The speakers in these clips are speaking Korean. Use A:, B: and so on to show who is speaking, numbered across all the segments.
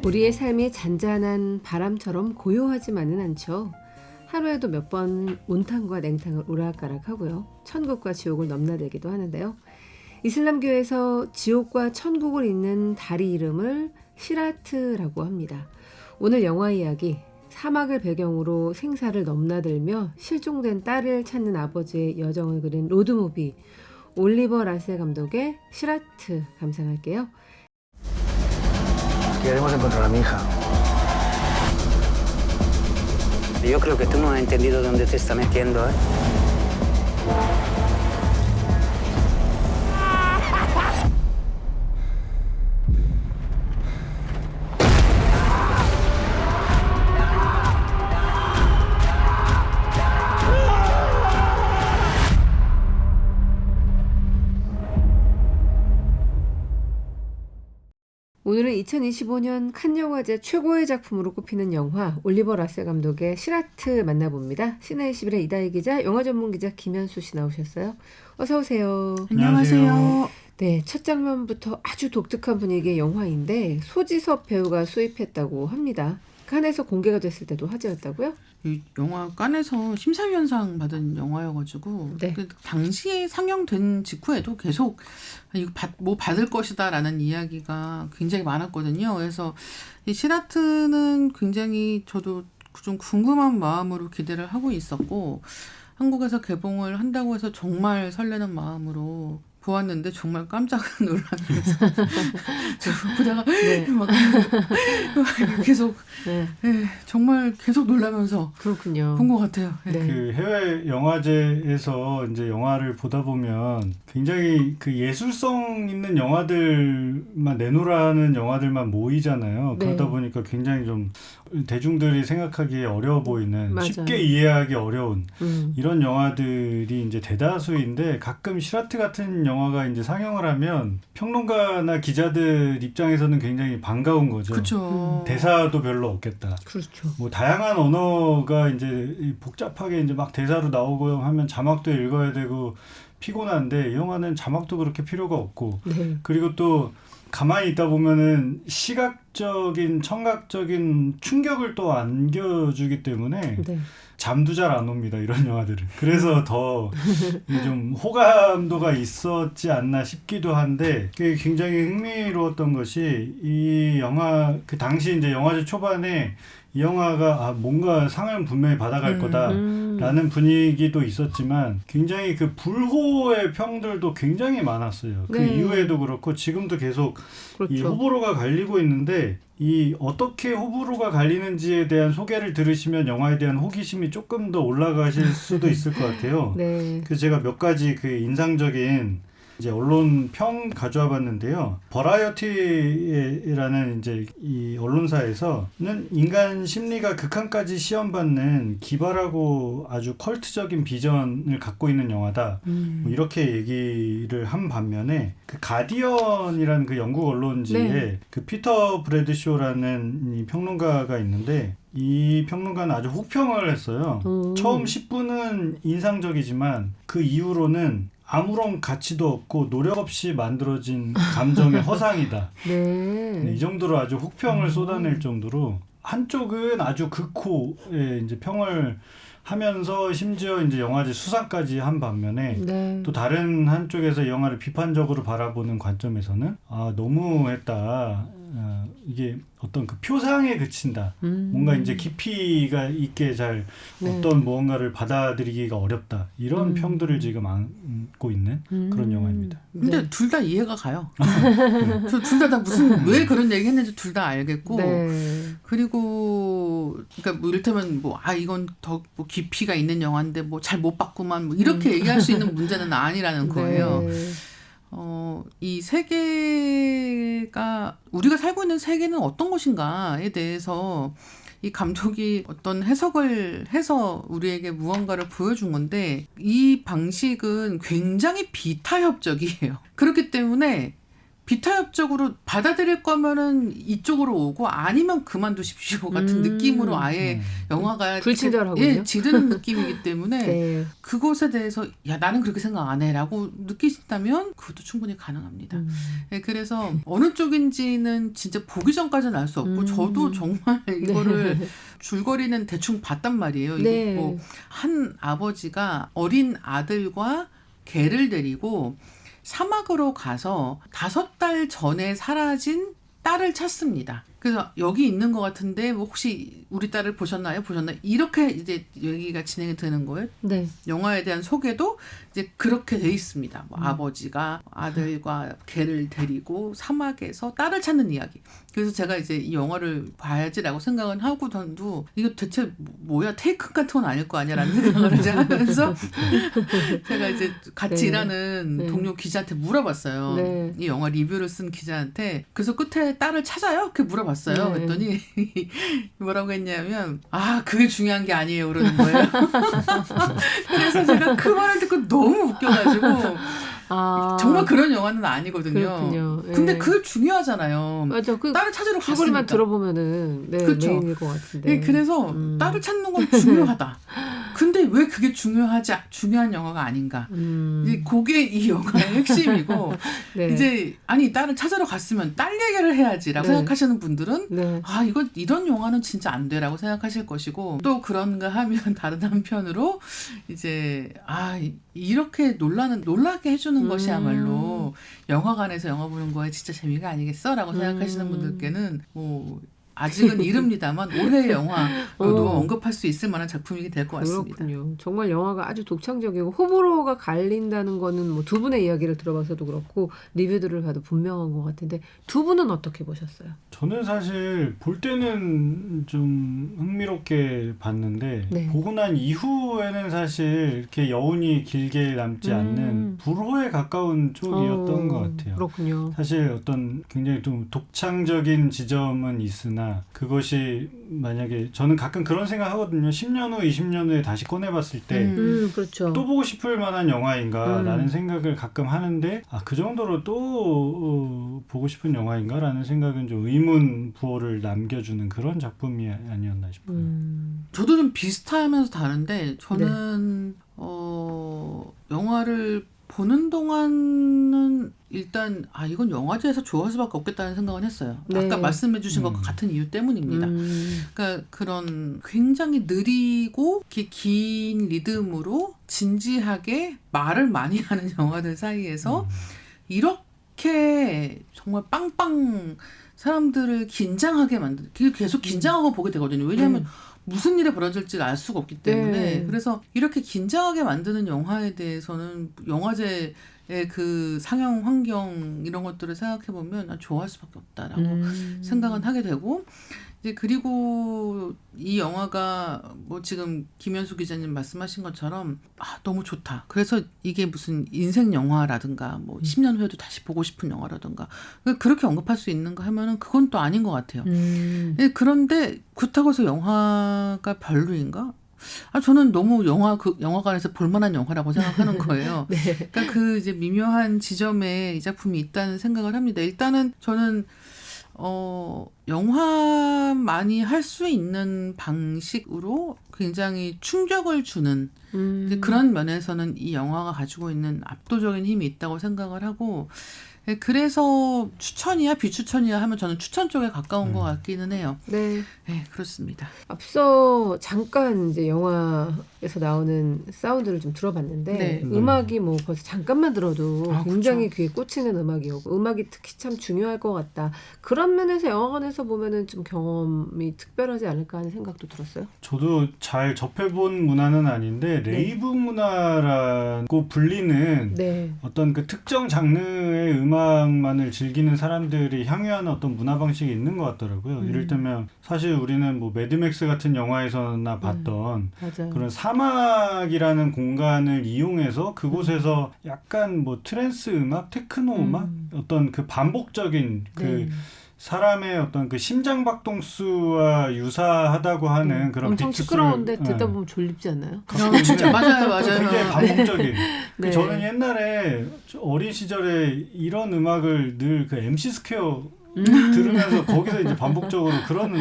A: 우리의 삶이 잔잔한 바람처럼 고요하지만은 않죠. 하루에도 몇 번 온탕과 냉탕을 오락가락하고요. 천국과 지옥을 넘나들기도 하는데요. 이슬람교에서 지옥과 천국을 잇는 다리 이름을 시라트라고 합니다. 오늘 영화 이야기, 사막을 배경으로 생사를 넘나들며 실종된 딸을 찾는 아버지의 여정을 그린 로드무비, 올리버 라세 감독의 시라트 감상할게요.
B: Queremos encontrar a mi hija. Yo creo que tú no has entendido dónde te estás metiendo, ¿eh?
A: 오늘은 2025년 칸 영화제 최고의 작품으로 꼽히는 영화 올리버 라세 감독의 시라트 만나봅니다. 시내21의 이다희 기자, 영화 전문 기자 김현수 씨 나오셨어요. 어서 오세요.
C: 안녕하세요.
A: 네, 첫 장면부터 아주 독특한 분위기의 영화인데 소지섭 배우가 수입했다고 합니다. 칸에서 공개가 됐을 때도 화제였다고요?
C: 이 영화 칸에서 심사위원상 받은 영화여가지고
A: 네.
C: 그 당시에 상영된 직후에도 계속 이거 뭐 받을 것이다라는 이야기가 굉장히 많았거든요. 그래서 이 시라트는 굉장히 저도 좀 궁금한 마음으로 기대를 하고 있었고, 한국에서 개봉을 한다고 해서 정말 설레는 마음으로 보았는데 정말 깜짝 놀라면서 보다가
A: 네.
C: 막 계속
A: 네.
C: 정말 계속 놀라면서
A: 그렇군요.
C: 본 것 같아요.
A: 네.
D: 그 해외 영화제에서 이제 영화를 보다 보면 굉장히 그 예술성 있는 영화들만 내놓으라는 영화들만 모이잖아요.
A: 네.
D: 그러다 보니까 굉장히 좀 대중들이 생각하기에 어려워 보이는,
A: 맞아요.
D: 쉽게 이해하기 어려운
A: 음.
D: 이런 영화들이 이제 대다수인데, 가끔 시라트 같은 영화가 이제 상영을 하면 평론가나 기자들 입장에서는 굉장히 반가운 거죠.
C: 그렇죠.
D: 대사도 별로 없겠다.
A: 그렇죠.
D: 뭐 다양한 언어가 이제 복잡하게 이제 막 대사로 나오고 하면 자막도 읽어야 되고 피곤한데, 이 영화는 자막도 그렇게 필요가 없고,
A: 네.
D: 그리고 또 가만히 있다 보면은 시각적인, 청각적인 충격을 또 안겨주기 때문에
A: 네.
D: 잠도 잘 안 옵니다, 이런 영화들은. 그래서 더 좀 호감도가 있었지 않나 싶기도 한데, 그게 굉장히 흥미로웠던 것이, 이 영화 그 당시 이제 영화제 초반에 이 영화가 뭔가 상을 분명히 받아갈 거다라는 분위기도 있었지만, 굉장히 그 불호의 평들도 굉장히 많았어요. 그
A: 네.
D: 이후에도 그렇고 지금도 계속
A: 그렇죠.
D: 이 호불호가 갈리고 있는데, 이 어떻게 호불호가 갈리는지에 대한 소개를 들으시면 영화에 대한 호기심이 조금 더 올라가실 수도 있을 것 같아요.
A: 네.
D: 그래서 제가 몇 가지 그 인상적인 이제 언론 평 가져와 봤는데요. 버라이어티라는 이제 이 언론사에서는 인간 심리가 극한까지 시험받는 기발하고 아주 컬트적인 비전을 갖고 있는 영화다. 뭐 이렇게 얘기를 한 반면에, 그 가디언이라는 그 영국 언론지에
A: 네.
D: 그 피터 브래드쇼라는 이 평론가가 있는데, 이 평론가는 아주 혹평을 했어요. 처음 10분은 인상적이지만 그 이후로는 아무런 가치도 없고 노력 없이 만들어진 감정의 허상이다.
A: 네.
D: 이 정도로 아주 혹평을 쏟아낼 정도로, 한쪽은 아주 극호의 이제 평을 하면서 심지어 이제 영화제 수상까지 한 반면에,
A: 네.
D: 또 다른 한쪽에서 이 영화를 비판적으로 바라보는 관점에서는 너무했다. 이게 어떤 그 표상에 그친다. 뭔가 이제 깊이가 있게 잘
A: 네.
D: 어떤 무언가를 받아들이기가 어렵다. 이런 평들을 지금 안고 있는 그런 영화입니다.
C: 근데
A: 네.
C: 둘 다 이해가 가요. 둘 다 무슨 왜 그런 얘기 했는지 둘 다 알겠고,
A: 네.
C: 그리고 그러니까 뭐 이를테면 이건 더 뭐 깊이가 있는 영화인데 뭐 잘 못 봤구만 뭐 이렇게 얘기할 수 있는 문제는 아니라는 거예요.
A: 네.
C: 이 세계가, 우리가 살고 있는 세계는 어떤 것인가에 대해서 이 감독이 어떤 해석을 해서 우리에게 무언가를 보여준 건데, 이 방식은 굉장히 비타협적이에요. 그렇기 때문에 비타협적으로 받아들일 거면은 이쪽으로 오고 아니면 그만두십시오 같은 느낌으로 아예 영화가
A: 불친절하군요.
C: 예, 지르는 느낌이기 때문에
A: 네.
C: 그것에 대해서 야 나는 그렇게 생각 안 해라고 느끼신다면 그것도 충분히 가능합니다. 예, 그래서 어느 쪽인지는 진짜 보기 전까지는 알 수 없고 저도 정말 이거를 줄거리는 대충 봤단 말이에요.
A: 네.
C: 이거 뭐 한 아버지가 어린 아들과 개를 데리고 사막으로 가서 5달 전에 사라진 딸을 찾습니다. 그래서 여기 있는 것 같은데 뭐 혹시 우리 딸을 보셨나요? 이렇게 이제 얘기가 진행이 되는 거예요.
A: 네.
C: 영화에 대한 소개도 이제 그렇게 돼 있습니다. 뭐 아버지가 아들과 개를 데리고 사막에서 딸을 찾는 이야기. 그래서 제가 이제 이 영화를 봐야지라고 생각은 하고던도 이거 대체 뭐야 테이크 같은 건 아닐 거 아니야라는 생각을 이제 하면서 제가 이제 같이
A: 네.
C: 일하는
A: 네.
C: 동료 기자한테 물어봤어요.
A: 네.
C: 이 영화 리뷰를 쓴 기자한테. 그래서 끝에 딸을 찾아요? 그렇게 물어봤어요.
A: 네.
C: 그랬더니 뭐라고 했냐면 그게 중요한 게 아니에요 그러는 거예요. 그래서 제가 그 말을 듣고 너무 웃겨가지고 정말 그런 영화는 아니거든요.
A: 그렇군요. 예.
C: 근데 그게 중요하잖아요.
A: 맞아. 그
C: 딸을 찾으러
A: 줄거리만
C: 갔으니까.
A: 들어보면은 네,
C: 그쵸.
A: 메인일 것 같은데.
C: 예, 그래서 딸을 찾는 건 중요하다. 근데 왜 그게 중요한 영화가 아닌가? 이제 그게 이 영화의 핵심이고
A: 네.
C: 이제 아니 딸을 찾으러 갔으면 딸 얘기를 해야지라고
A: 네.
C: 생각하시는 분들은
A: 네.
C: 이런 영화는 진짜 안 돼라고 생각하실 것이고 또 그런가 하면 다른 한편으로 이제 이렇게 놀라게 해주는 것이야말로 영화관에서 영화 보는 거에 진짜 재미가 아니겠어라고 생각하시는 분들께는 뭐 아직은 이릅니다만 올해의 영화로도 언급할 수 있을 만한 작품이 될 것 같습니다.
A: 그렇군요. 정말 영화가 아주 독창적이고 호불호가 갈린다는 거는 뭐 두 분의 이야기를 들어봐서도 그렇고 리뷰들을 봐도 분명한 것 같은데 두 분은 어떻게 보셨어요?
D: 저는 사실 볼 때는 좀 흥미롭게 봤는데
A: 네.
D: 보고 난 이후에는 사실 이렇게 여운이 길게 남지 않는 불호에 가까운 쪽이었던 것 같아요.
A: 그렇군요.
D: 사실 어떤 굉장히 좀 독창적인 지점은 있으나 그것이 만약에 저는 가끔 그런 생각하거든요. 10년 후, 20년 후에 다시 꺼내봤을 때
A: 그렇죠.
D: 또 보고 싶을 만한 영화인가라는 생각을 가끔 하는데 그 정도로 또 보고 싶은 영화인가라는 생각은 좀 의문 부호를 남겨주는 그런 작품이 아니었나 싶어요.
C: 저도 좀 비슷하면서 다른데 저는 영화를 보는 동안은 일단 이건 영화제에서 좋아할 수밖에 없겠다는 생각은 했어요.
A: 네.
C: 아까 말씀해 주신 것과 같은 이유 때문입니다. 그러니까 그런 굉장히 느리고 긴 리듬으로 진지하게 말을 많이 하는 영화들 사이에서 이렇게 정말 빵빵 사람들을 긴장하게 계속 긴장하고 보게 되거든요. 왜냐하면 무슨 일이 벌어질지 알 수가 없기 때문에.
A: 네.
C: 그래서 이렇게 긴장하게 만드는 영화에 대해서는 영화제의 그 상영 환경 이런 것들을 생각해 보면 좋아할 수밖에 없다라고 생각은 하게 되고 이제 그리고 이 영화가 뭐 지금 김현수 기자님 말씀하신 것처럼 너무 좋다. 그래서 이게 무슨 인생 영화라든가 뭐 10년 후에도 다시 보고 싶은 영화라든가 그렇게 언급할 수 있는가 하면은 그건 또 아닌 것 같아요. 그런데 그렇다고 해서 영화가 별로인가? 저는 너무 영화관에서 볼만한 영화라고 생각하는 거예요.
A: 네.
C: 그러니까 그 이제 미묘한 지점에 이 작품이 있다는 생각을 합니다. 일단은 저는 영화만이 할 수 있는 방식으로 굉장히 충격을 주는 그런 면에서는 이 영화가 가지고 있는 압도적인 힘이 있다고 생각을 하고 그래서 추천이야 비추천이야 하면 저는 추천 쪽에 가까운 것 같기는 해요.
A: 네.
C: 네, 그렇습니다.
A: 앞서 잠깐 이제 영화에서 나오는 사운드를 좀 들어봤는데
C: 네.
A: 음악이 뭐 벌써 잠깐만 들어도 굉장히
C: 그쵸.
A: 귀에 꽂히는 음악이었고 음악이 특히 참 중요할 것 같다. 그런 면에서 영화관에서 보면은 좀 경험이 특별하지 않을까 하는 생각도 들었어요.
D: 저도 잘 접해본 문화는 아닌데 레이브 문화라고 불리는
A: 네.
D: 어떤 그 특정 장르의 음악만을 즐기는 사람들이 향유하는 어떤 문화 방식이 있는 것 같더라고요. 이를테면 사실 우리는 뭐 매드맥스 같은 영화에서나 봤던
A: 맞아요.
D: 그런 사막이라는 공간을 이용해서 그곳에서 약간 뭐 트랜스 음악, 테크노 음악, 어떤 그 반복적인 그
A: 네.
D: 사람의 어떤 그 심장 박동수와 유사하다고 하는 그런
A: 엄청
D: 비트스를
A: 시끄러운데 듣다 보면 졸립지 않나요?
C: 진짜 맞아요.
D: 굉장히 반복적인.
A: 네.
D: 저는 옛날에 어린 시절에 이런 음악을 늘 그 MC 스퀘어 들으면서 거기서 이제 반복적으로 그런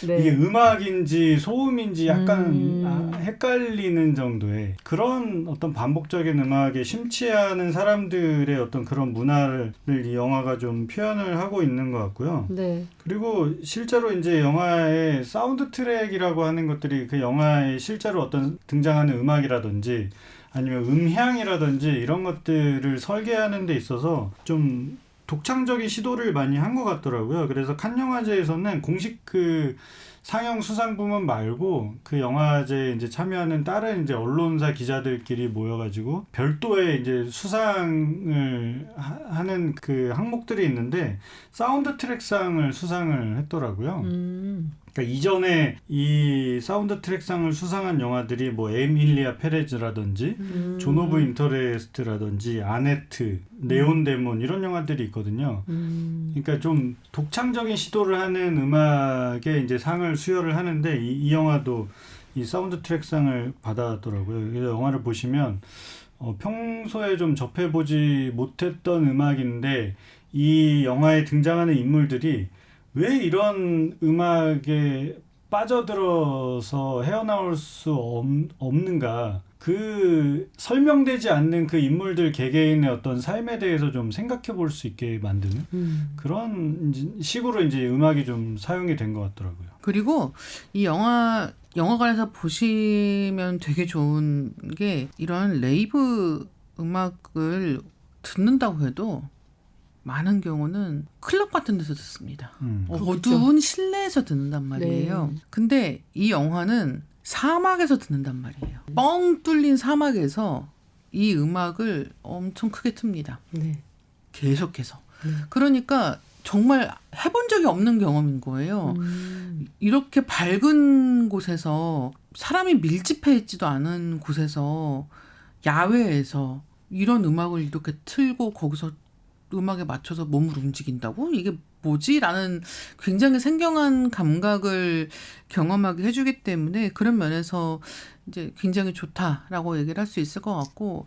A: 네.
D: 이게 음악인지 소음인지 약간 헷갈리는 정도의 그런 어떤 반복적인 음악에 심취하는 사람들의 어떤 그런 문화를 이 영화가 좀 표현을 하고 있는 것 같고요.
A: 네.
D: 그리고 실제로 이제 영화의 사운드 트랙이라고 하는 것들이 그 영화에 실제로 어떤 등장하는 음악이라든지 아니면 음향이라든지 이런 것들을 설계하는 데 있어서 좀 독창적인 시도를 많이 한 것 같더라고요. 그래서 칸 영화제에서는 공식 그 상영 수상 부문 말고 그 영화제에 이제 참여하는 다른 이제 언론사 기자들끼리 모여가지고 별도의 이제 수상을 하는 그 항목들이 있는데 사운드 트랙상을 수상을 했더라고요. 그러니까 이전에 이 사운드 트랙상을 수상한 영화들이 뭐 에밀리아 페레즈라든지 존 오브 인터레스트라든지 아네트, 네온 데몬 이런 영화들이 있거든요. 그러니까 좀 독창적인 시도를 하는 음악에 이제 상을 수여를 하는데 이 영화도 이 사운드 트랙상을 받았더라고요. 그래서 영화를 보시면 평소에 좀 접해보지 못했던 음악인데 이 영화에 등장하는 인물들이 왜 이런 음악에 빠져들어서 헤어나올 수 없는가? 그 설명되지 않는 그 인물들 개개인의 어떤 삶에 대해서 좀 생각해 볼 수 있게 만드는 그런 식으로 이제 음악이 좀 사용이 된 것 같더라고요.
C: 그리고 이 영화관에서 보시면 되게 좋은 게 이런 레이브 음악을 듣는다고 해도 많은 경우는 클럽 같은 데서 듣습니다. 어두운 실내에서 듣는단 말이에요.
A: 네.
C: 근데 이 영화는 사막에서 듣는단 말이에요. 뻥 뚫린 사막에서 이 음악을 엄청 크게 틉니다.
A: 네.
C: 계속해서. 그러니까 정말 해본 적이 없는 경험인 거예요. 이렇게 밝은 곳에서 사람이 밀집해 있지도 않은 곳에서 야외에서 이런 음악을 이렇게 틀고 거기서 음악에 맞춰서 몸을 움직인다고? 이게 뭐지? 라는 굉장히 생경한 감각을 경험하게 해주기 때문에 그런 면에서 이제 굉장히 좋다라고 얘기를 할 수 있을 것 같고,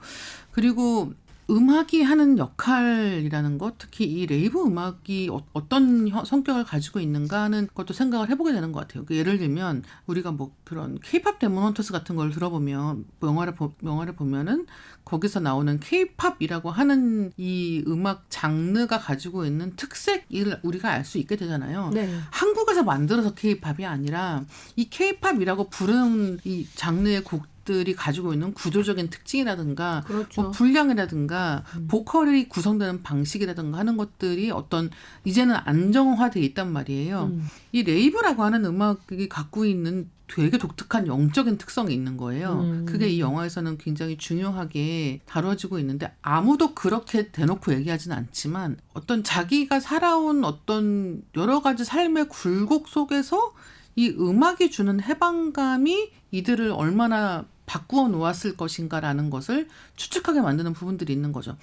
C: 그리고 음악이 하는 역할이라는 것, 특히 이 레이브 음악이 어떤 성격을 가지고 있는가 하는 것도 생각을 해보게 되는 것 같아요. 예를 들면 우리가 뭐 그런 K-팝 데몬 헌터스 같은 걸 들어보면 영화를 보면은 거기서 나오는 K-팝이라고 하는 이 음악 장르가 가지고 있는 특색을 우리가 알 수 있게 되잖아요.
A: 네.
C: 한국에서 만들어서 K-팝이 아니라 이 K-팝이라고 부르는 이 장르의 곡들이 가지고 있는 구조적인 특징이라든가
A: 그렇죠.
C: 뭐 분량이라든가 보컬이 구성되는 방식이라든가 하는 것들이 어떤 이제는 안정화되어 있단 말이에요. 이 레이브라고 하는 음악이 갖고 있는 되게 독특한 영적인 특성이 있는 거예요. 그게 이 영화에서는 굉장히 중요하게 다뤄지고 있는데 아무도 그렇게 대놓고 얘기하지는 않지만 어떤 자기가 살아온 어떤 여러 가지 삶의 굴곡 속에서 이 음악이 주는 해방감이 이들을 얼마나 바꾸어 놓았을 것인가라는 것을 추측하게 만드는 부분들이 있는 거죠.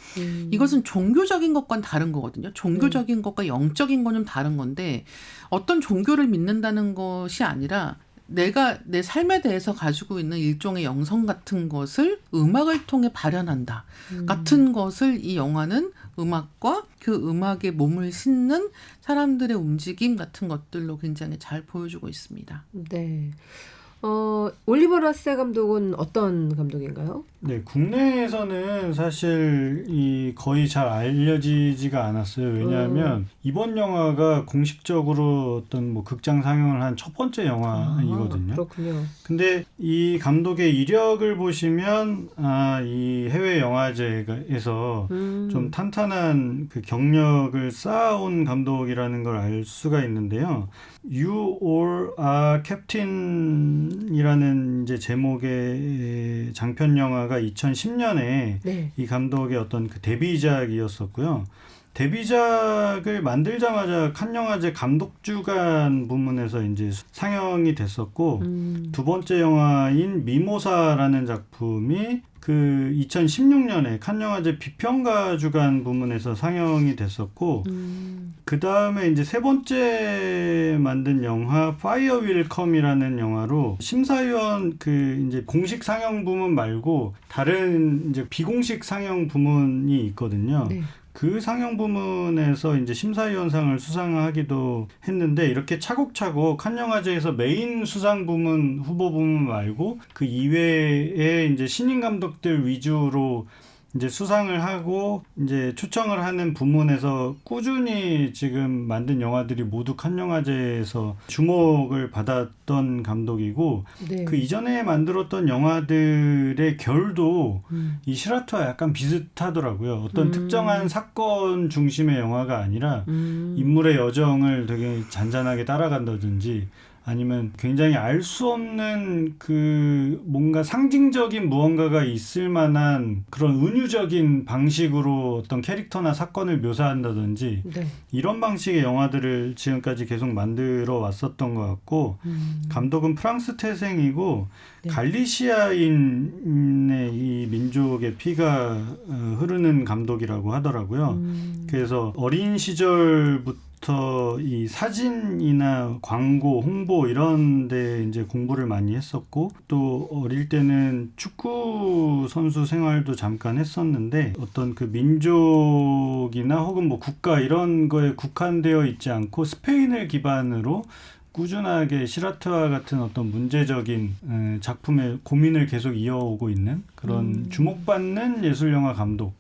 C: 이것은 종교적인 것과는 다른 거거든요. 종교적인 것과 영적인 건 좀 다른 건데 어떤 종교를 믿는다는 것이 아니라 내가 내 삶에 대해서 가지고 있는 일종의 영성 같은 것을 음악을 통해 발현한다. 같은 것을 이 영화는 음악과 그 음악에 몸을 싣는 사람들의 움직임 같은 것들로 굉장히 잘 보여주고 있습니다.
A: 네. 올리버 라세 감독은 어떤 감독인가요?
D: 네, 국내에서는 사실 거의 잘 알려지지가 않았어요. 왜냐하면 이번 영화가 공식적으로 어떤 뭐 극장 상영을 한 첫 번째 영화이거든요.
A: 그렇군요.
D: 근데 이 감독의 이력을 보시면 이 해외 영화제에서 좀 탄탄한 그 경력을 쌓아온 감독이라는 걸 알 수가 있는데요. You All Are Captain이라는 이제 제목의 장편 영화가 2010년에
A: 네.
D: 이 감독의 어떤 그 데뷔작이었었고요. 데뷔작을 만들자마자 칸 영화제 감독주간 부문에서 이제 상영이 됐었고 두 번째 영화인 미모사라는 작품이 그 2016년에 칸 영화제 비평가 주간 부문에서 상영이 됐었고 그 다음에 이제 세 번째 만든 영화 파이어 윌 컴이라는 영화로 심사위원 그 이제 공식 상영 부문 말고 다른 이제 비공식 상영 부문이 있거든요.
A: 네.
D: 그 상영 부문에서 이제 심사위원상을 수상하기도 했는데 이렇게 차곡차곡 칸 영화제에서 메인 수상 부문 후보 부문 말고 그 이외에 이제 신인 감독들 위주로 이제 수상을 하고 이제 초청을 하는 부문에서 꾸준히 지금 만든 영화들이 모두 칸 영화제에서 주목을 받았던 감독이고
A: 네.
D: 그 이전에 만들었던 영화들의 결도 이 시라트와 약간 비슷하더라고요. 어떤 특정한 사건 중심의 영화가 아니라 인물의 여정을 되게 잔잔하게 따라간다든지 아니면 굉장히 알 수 없는 그 뭔가 상징적인 무언가가 있을 만한 그런 은유적인 방식으로 어떤 캐릭터나 사건을 묘사한다든지
A: 네.
D: 이런 방식의 영화들을 지금까지 계속 만들어 왔었던 것 같고 감독은 프랑스 태생이고
A: 네.
D: 갈리시아인의 이 민족의 피가 흐르는 감독이라고 하더라고요. 그래서 어린 시절부터 이 사진이나 광고, 홍보 이런 데 이제 공부를 많이 했었고 또 어릴 때는 축구 선수 생활도 잠깐 했었는데 어떤 그 민족이나 혹은 뭐 국가 이런 거에 국한되어 있지 않고 스페인을 기반으로 꾸준하게 시라트와 같은 어떤 문제적인 작품의 고민을 계속 이어오고 있는 그런 주목받는 예술영화 감독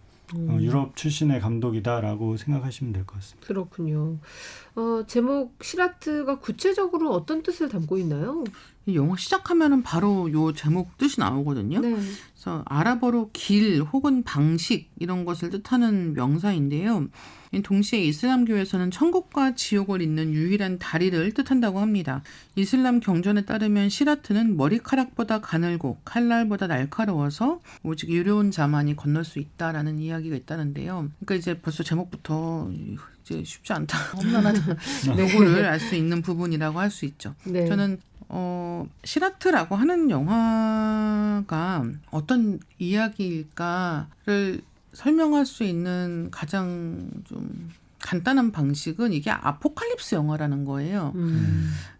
D: 유럽 출신의 감독이다라고 생각하시면 될 것 같습니다.
A: 그렇군요. 제목 시라트가 구체적으로 어떤 뜻을 담고 있나요?
C: 이 영화 시작하면은 바로 요 제목 뜻이 나오거든요.
A: 네.
C: 그래서 아랍어로 길 혹은 방식 이런 것을 뜻하는 명사인데요. 동시에 이슬람교에서는 천국과 지옥을 잇는 유일한 다리를 뜻한다고 합니다. 이슬람 경전에 따르면 시라트는 머리카락보다 가늘고 칼날보다 날카로워서 오직 유려운 자만이 건널 수 있다라는 이야기가 있다는데요. 그러니까 이제 벌써 제목부터 이제 쉽지 않다, 험난하다 요거를 알 수 있는 부분이라고 할 수 있죠.
A: 네.
C: 저는 시라트라고 하는 영화가 어떤 이야기일까를 설명할 수 있는 가장 좀 간단한 방식은 이게 아포칼립스 영화라는 거예요.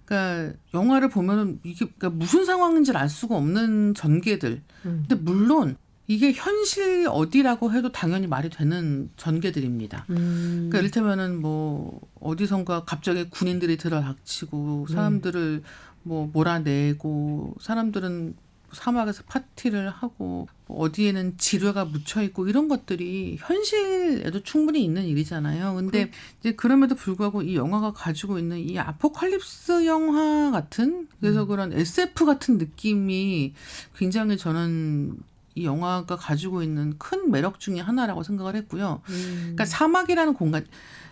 C: 그러니까 영화를 보면은 이게 그러니까 무슨 상황인지 알 수가 없는 전개들. 근데 물론 이게 현실 어디라고 해도 당연히 말이 되는 전개들입니다. 그러니까 이를테면은 뭐 어디선가 갑자기 군인들이 들어닥치고 사람들을 뭐 몰아내고 사람들은 사막에서 파티를 하고 어디에는 지뢰가 묻혀 있고 이런 것들이 현실에도 충분히 있는 일이잖아요. 근데 이제 그럼에도 불구하고 이 영화가 가지고 있는 이 아포칼립스 영화 같은 그래서 그런 SF 같은 느낌이 굉장히 저는 이 영화가 가지고 있는 큰 매력 중에 하나라고 생각을 했고요. 그러니까 사막이라는 공간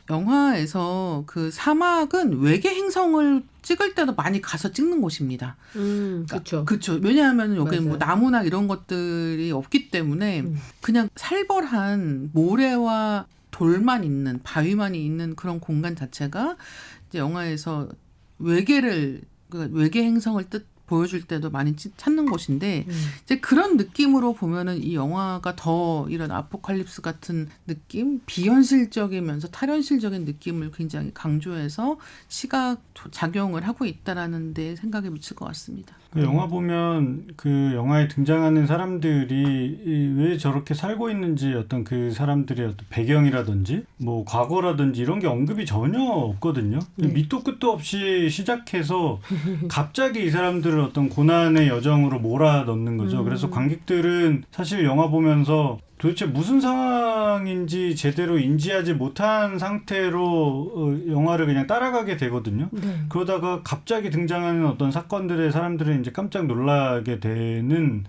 C: 영화에서 그 사막은 외계 행성을 찍을 때도 많이 가서 찍는 곳입니다.
A: 그렇죠.
C: 그렇죠. 왜냐하면 여기
A: 맞아요.
C: 뭐 나무나 이런 것들이 없기 때문에 그냥 살벌한 모래와 돌만 있는 바위만 있는 그런 공간 자체가 이제 영화에서 외계 행성을 보여줄 때도 많이 찾는 곳인데 이제 그런 느낌으로 보면은 이 영화가 더 이런 아포칼립스 같은 느낌, 비현실적이면서 탈현실적인 느낌을 굉장히 강조해서 시각 작용을 하고 있다라는 데 생각이 미칠 것 같습니다.
D: 그 영화 보면 그 영화에 등장하는 사람들이 왜 저렇게 살고 있는지 어떤 그 사람들의 어떤 배경이라든지 뭐 과거라든지 이런 게 언급이 전혀 없거든요. 밑도 끝도 없이 시작해서 갑자기 이 사람들을 어떤 고난의 여정으로 몰아넣는 거죠. 그래서 관객들은 사실 영화 보면서 도대체 무슨 상황인지 제대로 인지하지 못한 상태로 영화를 그냥 따라가게 되거든요.
A: 네.
D: 그러다가 갑자기 등장하는 어떤 사건들에 사람들은 이제 깜짝 놀라게 되는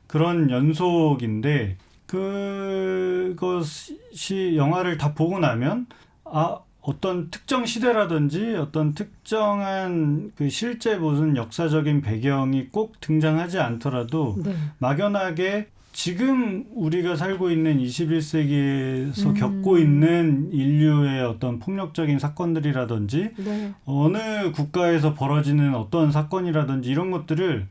D: 그런 연속인데 그것이 영화를 다 보고 나면 어떤 특정 시대라든지 어떤 특정한 그 실제 무슨 역사적인 배경이 꼭 등장하지 않더라도
A: 네.
D: 막연하게 지금 우리가 살고 있는 21세기에서 겪고 있는 인류의 어떤 폭력적인 사건들이라든지
A: 네.
D: 어느 국가에서 벌어지는 어떤 사건이라든지 이런 것들을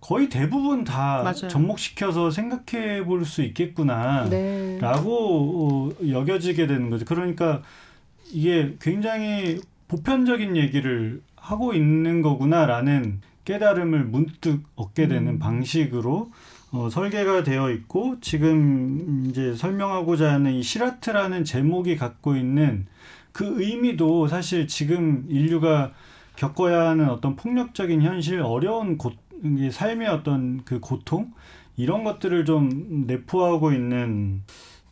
D: 거의 대부분 다
C: 맞아요.
D: 접목시켜서 생각해 볼 수 있겠구나
A: 네.
D: 라고 여겨지게 되는 거죠. 그러니까 이게 굉장히 보편적인 얘기를 하고 있는 거구나라는 깨달음을 문득 얻게 되는 방식으로 설계가 되어 있고, 지금 이제 설명하고자 하는 이 시라트라는 제목이 갖고 있는 그 의미도 사실 지금 인류가 겪어야 하는 어떤 폭력적인 현실, 어려운 삶의 어떤 그 고통, 이런 것들을 좀 내포하고 있는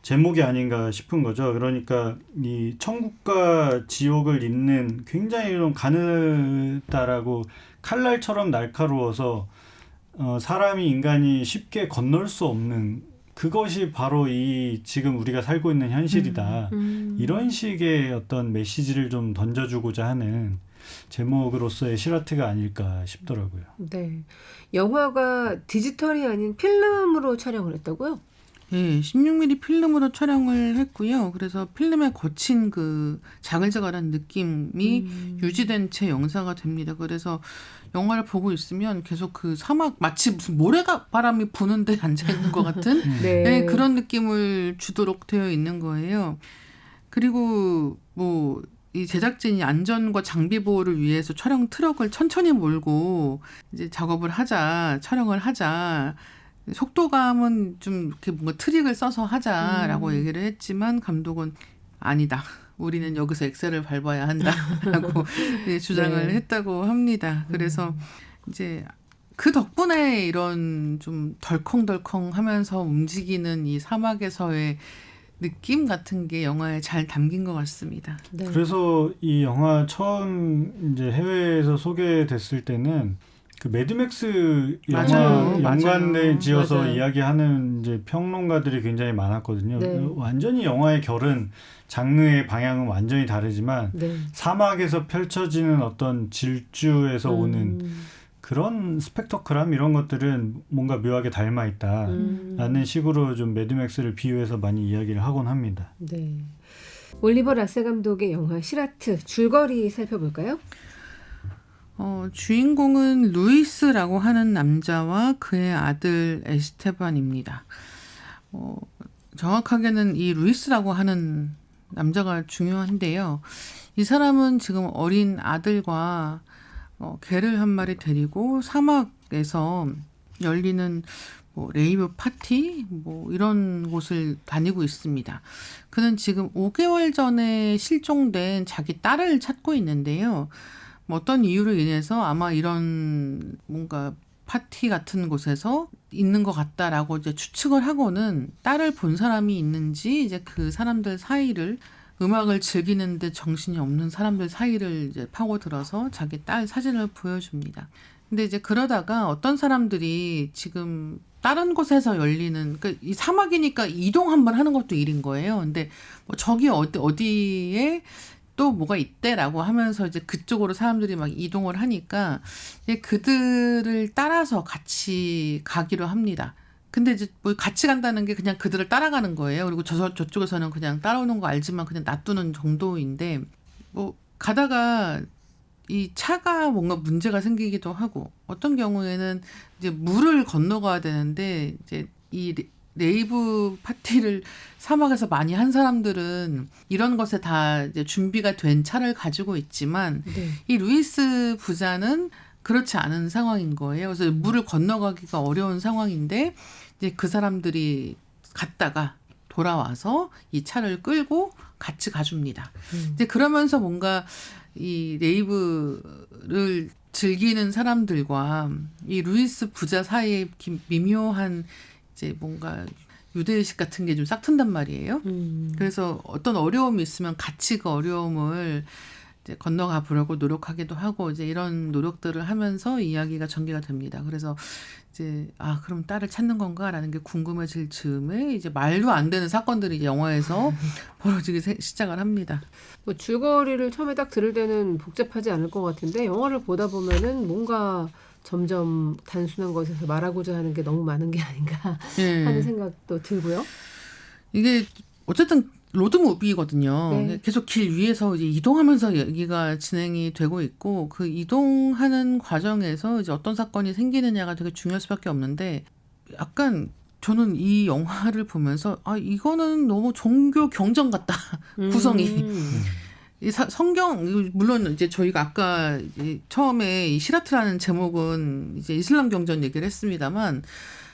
D: 제목이 아닌가 싶은 거죠. 그러니까 이 천국과 지옥을 잇는 굉장히 좀 가느다라고 칼날처럼 날카로워서 사람이, 인간이 쉽게 건널 수 없는 그것이 바로 이 지금 우리가 살고 있는 현실이다. 이런 식의 어떤 메시지를 좀 던져주고자 하는 제목으로서의 시라트가 아닐까 싶더라고요.
A: 네. 영화가 디지털이 아닌 필름으로 촬영을 했다고요?
C: 예, 16mm 필름으로 촬영을 했고요. 그래서 필름에 거친 그 자글자글한 느낌이 유지된 채 영상화 됩니다. 그래서 영화를 보고 있으면 계속 그 사막, 마치 무슨 모래바람이 부는데 앉아 있는 것 같은
A: 네.
C: 네, 그런 느낌을 주도록 되어 있는 거예요. 그리고 뭐 이 제작진이 안전과 장비 보호를 위해서 촬영 트럭을 천천히 몰고 이제 작업을 하자, 촬영을 하자. 속도감은 좀 이렇게 뭔가 트릭을 써서 하자라고 얘기를 했지만 감독은 아니다. 우리는 여기서 엑셀을 밟아야 한다라고 주장을
A: 네.
C: 했다고 합니다. 그래서 이제 그 덕분에 이런 좀 덜컹덜컹 하면서 움직이는 이 사막에서의 느낌 같은 게 영화에 잘 담긴 것 같습니다.
A: 네.
D: 그래서 이 영화 처음 이제 해외에서 소개됐을 때는 그 매드맥스
C: 맞아요.
D: 영화 연관을
C: 맞아요.
D: 지어서
A: 맞아요.
D: 이야기하는 이제 평론가들이 굉장히 많았거든요.
A: 네.
D: 완전히 영화의 결은, 장르의 방향은 완전히 다르지만
A: 네.
D: 사막에서 펼쳐지는 어떤 질주에서 오는 그런 스펙터클함, 이런 것들은 뭔가 묘하게 닮아 있다라는 식으로 좀 매드맥스를 비유해서 많이 이야기를 하곤 합니다.
A: 네. 올리버 라세 감독의 영화 시라트 줄거리 살펴볼까요?
C: 주인공은 루이스라고 하는 남자와 그의 아들 에스테반입니다. 정확하게는 이 루이스라고 하는 남자가 중요한데요. 이 사람은 지금 어린 아들과 개를 한 마리 데리고 사막에서 열리는 뭐 레이브 파티 뭐 이런 곳을 다니고 있습니다. 그는 지금 5개월 전에 실종된 자기 딸을 찾고 있는데요. 뭐 어떤 이유로 인해서 아마 이런 뭔가 파티 같은 곳에서 있는 것 같다라고 이제 추측을 하고는 딸을 본 사람이 있는지 이제 그 사람들 사이를, 음악을 즐기는데 정신이 없는 사람들 사이를 이제 파고들어서 자기 딸 사진을 보여줍니다. 근데 이제 그러다가 어떤 사람들이 지금 다른 곳에서 열리는, 그러니까 이 사막이니까 이동 한번 하는 것도 일인 거예요. 근데 뭐 저기 어디에 또 뭐가 있대라고 하면서 이제 그쪽으로 사람들이 막 이동을 하니까 이제 그들을 따라서 같이 가기로 합니다. 근데 이제 뭐 같이 간다는 게 그냥 그들을 따라가는 거예요. 그리고 저쪽에서는 그냥 따라오는 거 알지만 그냥 놔두는 정도인데, 뭐 가다가 이 차가 뭔가 문제가 생기기도 하고, 어떤 경우에는 이제 물을 건너가야 되는데 이제 이 레이브 파티를 사막에서 많이 한 사람들은 이런 것에 다 이제 준비가 된 차를 가지고 있지만
A: 네.
C: 이 루이스 부자는 그렇지 않은 상황인 거예요. 그래서 물을 건너가기가 어려운 상황인데 이제 그 사람들이 갔다가 돌아와서 이 차를 끌고 같이 가줍니다. 이제 그러면서 뭔가 이 레이브를 즐기는 사람들과 이 루이스 부자 사이에 미묘한 이제 뭔가 유대의식 같은 게 좀 싹튼단 말이에요. 그래서 어떤 어려움이 있으면 같이 그 어려움을 이제 건너가 보려고 노력하기도 하고, 이제 이런 노력들을 하면서 이야기가 전개가 됩니다. 그래서 이제 그럼 딸을 찾는 건가라는 게 궁금해질 즈음에 이제 말도 안 되는 사건들이 이제 영화에서 벌어지기 시작을 합니다.
A: 뭐 줄거리를 처음에 딱 들을 때는 복잡하지 않을 것 같은데 영화를 보다 보면은 뭔가 점점 단순한 것에서 말하고자 하는 게 너무 많은 게 아닌가
C: 예.
A: 하는 생각도 들고요.
C: 이게 어쨌든 로드무비거든요.
A: 네.
C: 계속 길 위에서 이제 이동하면서 얘기가 진행이 되고 있고 그 이동하는 과정에서 이제 어떤 사건이 생기느냐가 되게 중요할 수밖에 없는데 약간 저는 이 영화를 보면서 아 이거는 너무 종교 경전 같다 구성이. 이 성경 물론 이제 저희가 아까 처음에 이 시라트라는 제목은 이제 이슬람 경전 얘기를 했습니다만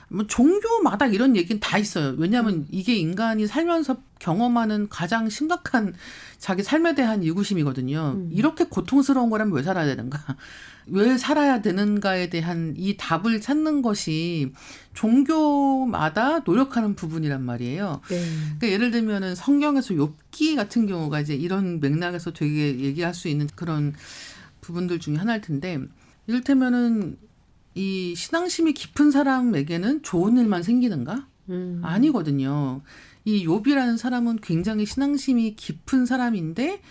C: 뭐 종교마다 이런 얘기는 다 있어요. 왜냐하면 이게 인간이 살면서 경험하는 가장 심각한 자기 삶에 대한 이구심이거든요. 이렇게 고통스러운 거라면 왜 살아야 되는가? 왜 살아야 되는가에 대한 이 답을 찾는 것이 종교마다 노력하는 부분이란 말이에요.
A: 네.
C: 그러니까 예를 들면은 성경에서 욥기 같은 경우가 이제 이런 맥락에서 되게 얘기할 수 있는 그런 부분들 중에 하나일 텐데 이를테면은 이 신앙심이 깊은 사람에게는 좋은 일만 생기는가? 아니거든요. 이 욥이라는 사람은 굉장히 신앙심이 깊은 사람인데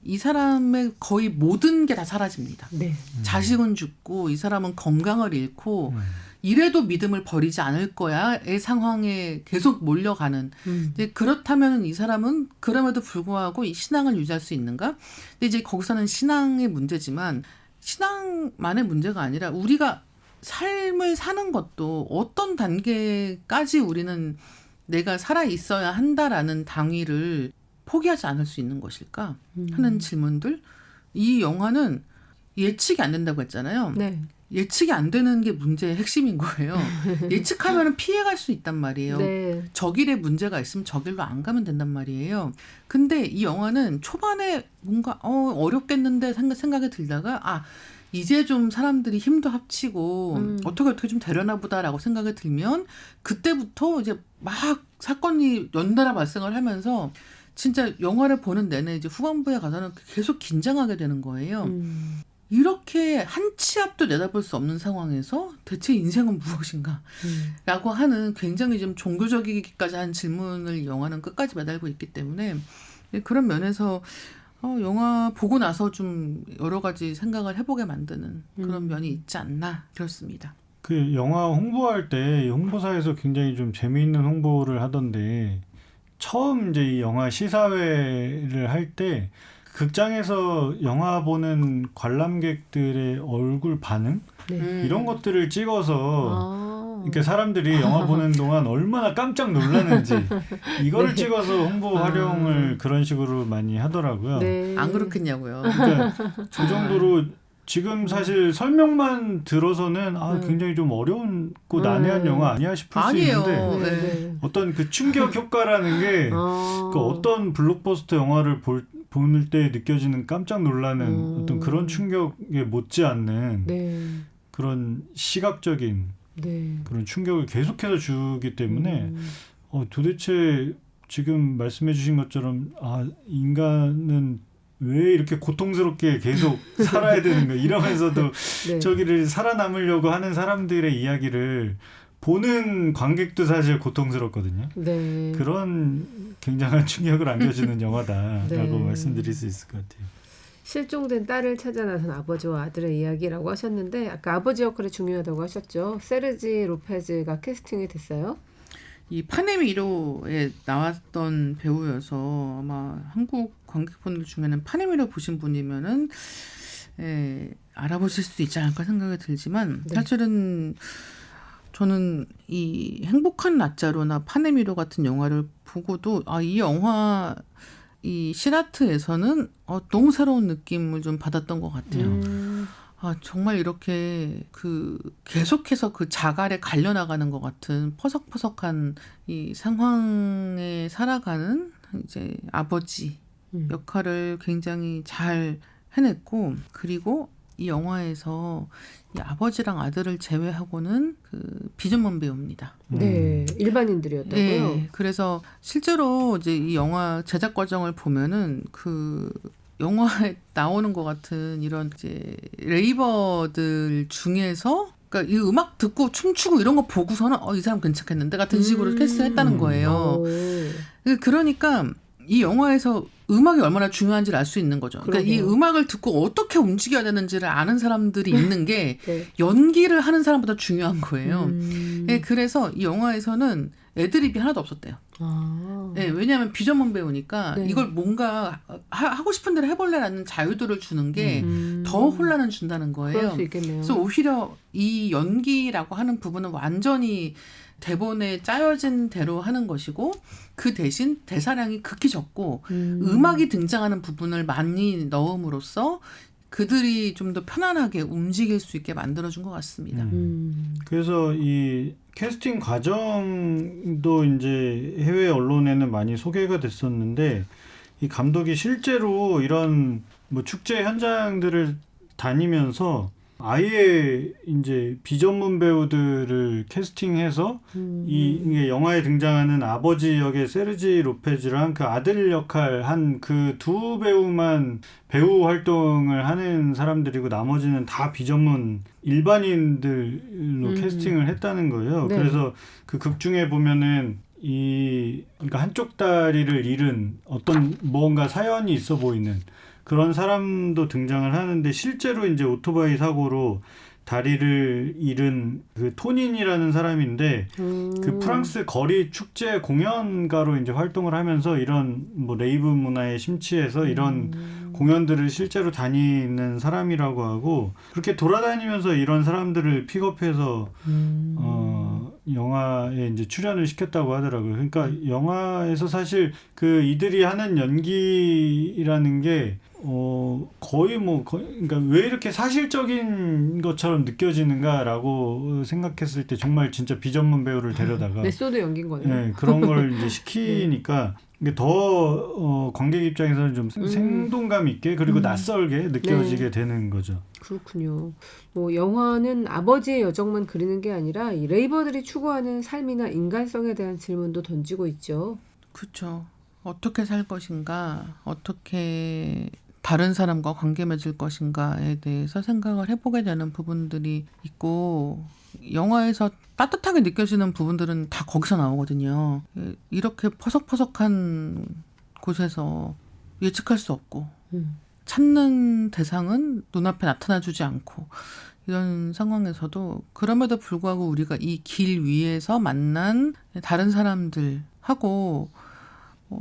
C: 이 사람의 거의 모든 게 다 사라집니다.
A: 네.
C: 자식은 죽고 이 사람은 건강을 잃고 이래도 믿음을 버리지 않을 거야의 상황에 계속 몰려가는. 근데 그렇다면 이 사람은 그럼에도 불구하고 이 신앙을 유지할 수 있는가? 근데 이제 거기서는 신앙의 문제지만 신앙만의 문제가 아니라 우리가 삶을 사는 것도 어떤 단계까지 우리는 내가 살아 있어야 한다라는 당위를 포기하지 않을 수 있는 것일까 하는 질문들. 이 영화는 예측이 안 된다고 했잖아요.
A: 네.
C: 예측이 안 되는 게 문제의 핵심인 거예요. 예측하면 피해갈 수 있단 말이에요.
A: 네.
C: 저 길에 문제가 있으면 저 길로 안 가면 된단 말이에요. 근데 이 영화는 초반에 뭔가 어렵겠는데 생각이 들다가 이제 좀 사람들이 힘도 합치고 어떻게 좀 되려나 보다라고 생각이 들면 그때부터 이제 막 사건이 연달아 발생을 하면서 진짜 영화를 보는 내내 이제 후반부에 가서는 계속 긴장하게 되는 거예요. 이렇게 한 치 앞도 내다볼 수 없는 상황에서 대체 인생은 무엇인가? 라고 하는 굉장히 좀 종교적이기까지 한 질문을 영화는 끝까지 매달고 있기 때문에 그런 면에서 영화 보고 나서 좀 여러 가지 생각을 해보게 만드는 그런 면이 있지 않나 그렇습니다.
D: 그 영화 홍보할 때 홍보사에서 굉장히 좀 재미있는 홍보를 하던데 처음 이제 이 영화 시사회를 할 때 극장에서 영화 보는 관람객들의 얼굴 반응 이런 것들을 찍어서 이렇게 사람들이 영화 보는 동안 얼마나 깜짝 놀랐는지 이거를 찍어서 홍보 활용을 그런 식으로 많이 하더라고요.
A: 네.
C: 안 그렇겠냐고요.
D: 그러니까 그 정도로 지금 사실 설명만 들어서는 굉장히 좀 어려운고 난해한 영화 아니야 싶을
C: 아니에요.
D: 수 있는데
C: 네.
D: 어떤 그 충격 효과라는 게 그 어떤 블록버스터 영화를 볼 때 느껴지는 깜짝 놀라는 어떤 그런 충격에 못지않는
A: 네.
D: 그런 시각적인
A: 네.
D: 그런 충격을 계속해서 주기 때문에 도대체 지금 말씀해 주신 것처럼 인간은 왜 이렇게 고통스럽게 계속 살아야 되는가 이러면서도
A: 네.
D: 저기를 살아남으려고 하는 사람들의 이야기를 보는 관객도 사실 고통스럽거든요.
A: 네.
D: 그런 굉장한 충격을 안겨주는 영화다라고
A: 네.
D: 말씀드릴 수 있을 것 같아요.
A: 실종된 딸을 찾아 나선 아버지와 아들의 이야기라고 하셨는데 아까 아버지 역할이 중요하다고 하셨죠. 세르지 로페즈가 캐스팅이 됐어요.
C: 이 파네미로에 나왔던 배우여서 아마 한국 관객분들 중에는 파네미로 보신 분이면은 알아보실 수도 있지 않을까 생각이 들지만
A: 네.
C: 사실은 저는 이 행복한 낮자로나 파네미로 같은 영화를 보고도 이 영화 이 시라트에서는 너무 새로운 느낌을 좀 받았던 것 같아요. 정말 이렇게 계속해서 그 자갈에 갈려나가는 것 같은 퍼석퍼석한 이 상황에 살아가는 이제 아버지 역할을 굉장히 잘 해냈고 그리고 이 영화에서 이 아버지랑 아들을 제외하고는 비전문 배우입니다.
A: 네, 일반인들이었다고요.
C: 네, 그래서 실제로 이제 이 영화 제작 과정을 보면은 영화에 나오는 것 같은 이런 이제 레이버들 중에서 그러니까 이 음악 듣고 춤추고 이런 거 보고서는 이 사람 괜찮겠는데 같은 식으로 캐스팅했다는 거예요. 그러니까 이 영화에서 음악이 얼마나 중요한지를 알 수 있는 거죠. 그러니까 이
A: 그러게요.
C: 음악을 듣고 어떻게 움직여야 되는지를 아는 사람들이 있는 게
A: 네.
C: 연기를 하는 사람보다 중요한 거예요.
A: 음.
C: 예, 그래서 이 영화에서는 애드립이 하나도 없었대요.
A: 아.
C: 예, 왜냐하면 비전문 배우니까
A: 네.
C: 이걸 뭔가 하고 싶은 대로 해볼래라는 자유도를 주는 게 더
A: 음.
C: 혼란을 준다는
A: 그럴
C: 거예요.
A: 수 있겠네요.
C: 그래서 오히려 이 연기라고 하는 부분은 완전히 대본에 짜여진 대로 하는 것이고 그 대신 대사량이 극히 적고 음악이 등장하는 부분을 많이 넣음으로써 그들이 좀 더 편안하게 움직일 수 있게 만들어준 것 같습니다.
D: 그래서 이 캐스팅 과정도 이제 해외 언론에는 많이 소개가 됐었는데 이 감독이 실제로 이런 뭐 축제 현장들을 다니면서 아예 이제 비전문 배우들을 캐스팅해서 이게 영화에 등장하는 아버지 역의 세르지 로페즈랑 그 아들 역할 한 그 두 배우만 배우 활동을 하는 사람들이고 나머지는 다 비전문 일반인들로 캐스팅을 했다는 거예요.
A: 네.
D: 그래서 그 극 중에 보면은 그러니까 한쪽 다리를 잃은 어떤 뭔가 사연이 있어 보이는 그런 사람도 등장을 하는데 실제로 이제 오토바이 사고로 다리를 잃은 그 토닌이라는 사람인데 그 프랑스 거리 축제 공연가로 이제 활동을 하면서 이런 뭐 레이브 문화에 심취해서 이런 공연들을 실제로 다니는 사람이라고 하고 그렇게 돌아다니면서 이런 사람들을 픽업해서 영화에 이제 출연을 시켰다고 하더라고요. 그러니까 영화에서 사실 그 이들이 하는 연기라는 게 거의 그러니까 왜 이렇게 사실적인 것처럼 느껴지는가라고 생각했을 때 정말 진짜 비전문 배우를 데려다가
A: 메소드 연기인 거네요.
D: 네, 그런 걸 이제 시키니까 이게 더 관객 입장에서는 좀 생동감 있게 그리고 낯설게 느껴지게 되는 거죠.
A: 그렇군요. 뭐 영화는 아버지의 여정만 그리는 게 아니라 이 레이버들이 추구하는 삶이나 인간성에 대한 질문도 던지고 있죠.
C: 그렇죠. 어떻게 살 것인가, 어떻게 다른 사람과 관계 맺을 것인가에 대해서 생각을 해보게 되는 부분들이 있고 영화에서 따뜻하게 느껴지는 부분들은 다 거기서 나오거든요. 이렇게 퍼석퍼석한 곳에서 예측할 수 없고 찾는 대상은 눈앞에 나타나주지 않고 이런 상황에서도 그럼에도 불구하고 우리가 이 길 위에서 만난 다른 사람들하고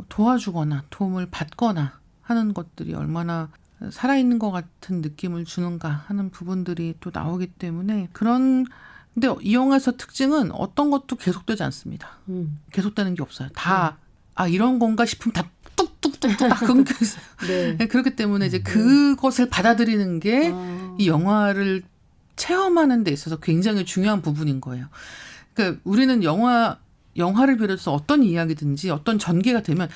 C: 도와주거나 도움을 받거나 하는 것들이 얼마나 살아있는 것 같은 느낌을 주는가 하는 부분들이 또 나오기 때문에 근데 이 영화에서 특징은 어떤 것도 계속되지 않습니다. 계속되는 게 없어요. 다 이런 건가 싶으면 다 뚝뚝뚝뚝 다 끊겨 있어요.
A: 네.
C: 그렇기 때문에 이제 그것을 받아들이는 게 이 영화를 체험하는 데 있어서 굉장히 중요한 부분인 거예요. 그러니까 우리는 영화를 비롯해서 어떤 이야기든지 어떤 전개가 되면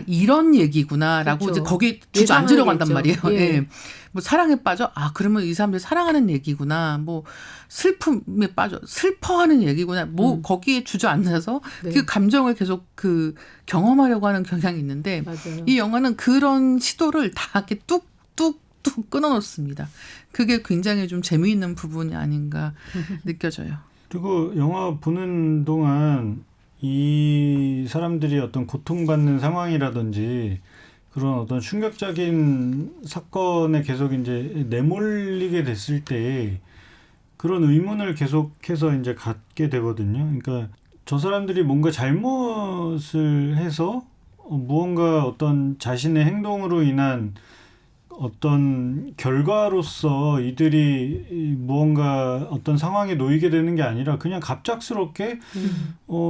C: 이런 얘기구나라고
A: 그렇죠.
C: 이제 거기에 주저앉으려고 한단 말이에요.
A: 예.
C: 예. 뭐 사랑에 빠져 그러면 이 사람들이 사랑하는 얘기구나. 뭐 슬픔에 빠져 슬퍼하는 얘기구나. 뭐 거기에 주저앉아서
A: 네.
C: 그 감정을 계속 경험하려고 하는 경향이 있는데
A: 맞아요.
C: 이 영화는 그런 시도를 다 이렇게 뚝뚝뚝 끊어놓습니다. 그게 굉장히 좀 재미있는 부분이 아닌가 느껴져요.
D: 그리고 영화 보는 동안 이 사람들이 어떤 고통받는 상황이라든지 그런 어떤 충격적인 사건에 계속 이제 내몰리게 됐을 때 그런 의문을 계속해서 이제 갖게 되거든요. 그러니까 저 사람들이 뭔가 잘못을 해서 무언가 어떤 자신의 행동으로 인한 어떤 결과로서 이들이 무언가 어떤 상황에 놓이게 되는 게 아니라 그냥 갑작스럽게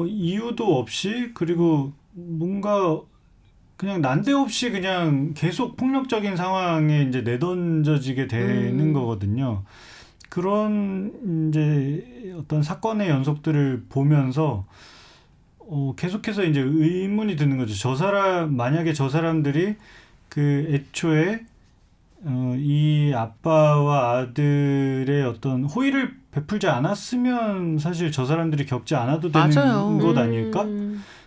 D: 이유도 없이 그리고 뭔가 그냥 난데없이 그냥 계속 폭력적인 상황에 이제 내던져지게 되는 거거든요. 그런 이제 어떤 사건의 연속들을 보면서 계속해서 이제 의문이 드는 거죠. 만약에 저 사람들이 그 애초에 이 아빠와 아들의 어떤 호의를 베풀지 않았으면 사실 저 사람들이 겪지 않아도 되는
C: 맞아요.
D: 것 아닐까?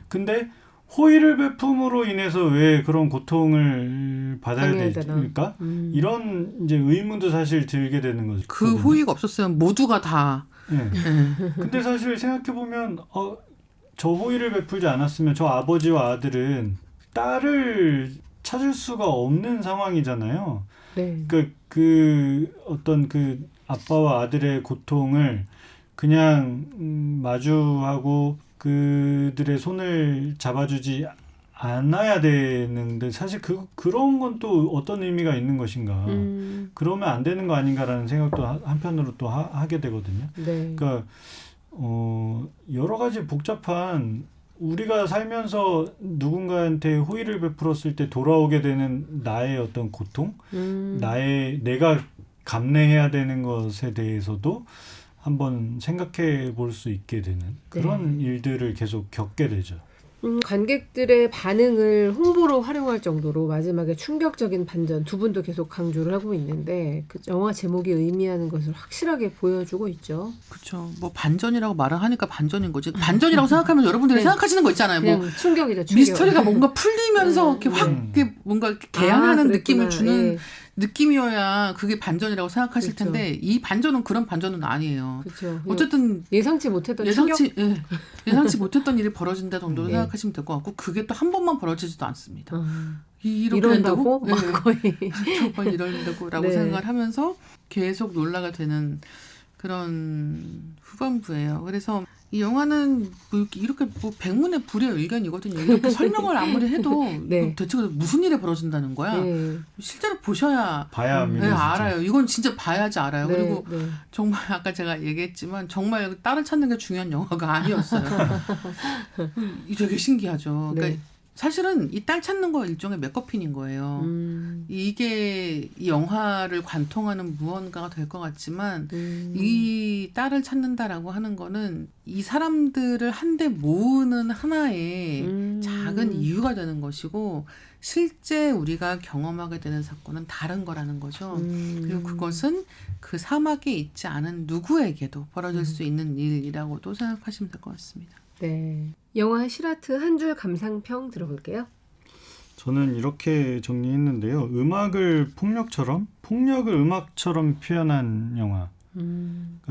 D: 근데 호의를 베품으로 인해서 왜 그런 고통을 받아야
A: 당해야
D: 될까? 이런 이제 의문도 사실 들게 되는 거죠.
C: 그 호의가 없었으면 모두가 다.
D: 네. 근데 사실 생각해보면 저 호의를 베풀지 않았으면 저 아버지와 아들은 딸을 찾을 수가 없는 상황이잖아요.
A: 네.
D: 그 어떤 그 아빠와 아들의 고통을 그냥 마주하고 그들의 손을 잡아주지 않아야 되는데 사실 그런 건 또 어떤 의미가 있는 것인가. 그러면 안 되는 거 아닌가라는 생각도 한편으로 또 하게 되거든요.
A: 네.
D: 그러니까 여러 가지 복잡한 우리가 살면서 누군가한테 호의를 베풀었을 때 돌아오게 되는 나의 어떤 고통, 내가 감내해야 되는 것에 대해서도 한번 생각해 볼 수 있게 되는 그런 일들을 계속 겪게 되죠.
A: 관객들의 반응을 홍보로 활용할 정도로 마지막에 충격적인 반전 두 분도 계속 강조를 하고 있는데 그 영화 제목이 의미하는 것을 확실하게 보여주고 있죠.
C: 그렇죠. 뭐 반전이라고 말을 하니까 반전인 거지. 반전이라고 생각하면 여러분들이 생각하시는 거 있잖아요. 뭐
A: 그냥 충격이죠. 충격.
C: 미스터리가 뭔가 풀리면서 이렇게 확 이렇게 뭔가 이렇게 개안하는 느낌을 주는
A: 예.
C: 느낌이어야 그게 반전이라고 생각하실
A: 그렇죠.
C: 텐데 이 반전은 그런 반전은 아니에요.
A: 그렇죠.
C: 어쨌든
A: 예상치 못했던 충격.
C: 예상치 못했던 일이 벌어진다 정도로
A: 네.
C: 생각하시면 될 것 같고 그게 또 한 번만 벌어지지도 않습니다. 이렇게
A: 이런다고?
C: 된다고?
A: 막 거의.
C: 정말 이런다고라고
A: 네.
C: 생각을 하면서 계속 놀라가 되는 그런 후반부예요. 그래서 이 영화는 뭐 이렇게 뭐 백문의 불의 의견이거든요. 이렇게 설명을 아무리 해도
A: 네.
C: 이거 대체 무슨 일이 벌어진다는 거야.
A: 네.
C: 실제로 보셔야
D: 봐야 합니다.
C: 네,
D: 진짜.
C: 알아요. 이건 진짜 봐야지 알아요.
A: 네,
C: 그리고
A: 네.
C: 정말 아까 제가 얘기했지만 정말 딸을 찾는 게 중요한 영화가 아니었어요. 되게 신기하죠. 그러니까
A: 네.
C: 사실은 이 딸 찾는 거 일종의 메커핀인 거예요. 이게 이 영화를 관통하는 무언가가 될 것 같지만 이 딸을 찾는다라고 하는 거는 이 사람들을 한데 모으는 하나의 작은 이유가 되는 것이고 실제 우리가 경험하게 되는 사건은 다른 거라는 거죠. 그리고 그것은 그 사막에 있지 않은 누구에게도 벌어질 수 있는 일이라고도 생각하시면 될 것 같습니다.
A: 네. 영화 시라트 한 줄 감상평 들어볼게요.
D: 저는 이렇게 정리했는데요. 음악을 폭력을 음악처럼 표현한 영화.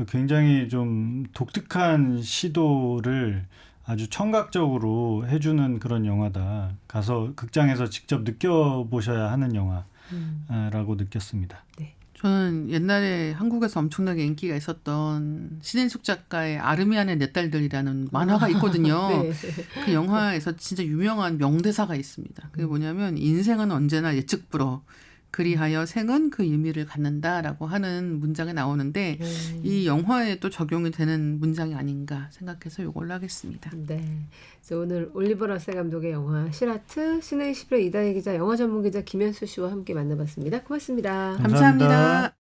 D: 굉장히 좀 독특한 시도를 아주 청각적으로 해주는 그런 영화다. 가서 극장에서 직접 느껴보셔야 하는 영화라고 느꼈습니다.
A: 네.
C: 저는 옛날에 한국에서 엄청나게 인기가 있었던 신인숙 작가의 아르미안의 내 딸들이라는 만화가 있거든요.
A: 네.
C: 그 영화에서 진짜 유명한 명대사가 있습니다. 그게 뭐냐면 인생은 언제나 예측불허 그리하여 생은 그 의미를 갖는다라고 하는 문장이 나오는데 이 영화에 또 적용이 되는 문장이 아닌가 생각해서 이걸로 하겠습니다.
A: 네. 그래서 오늘 올리버 러셀 감독의 영화 시라트 시네 11의 이다혜 기자 영화 전문 기자 김현수 씨와 함께 만나봤습니다. 고맙습니다.
D: 감사합니다.
C: 감사합니다.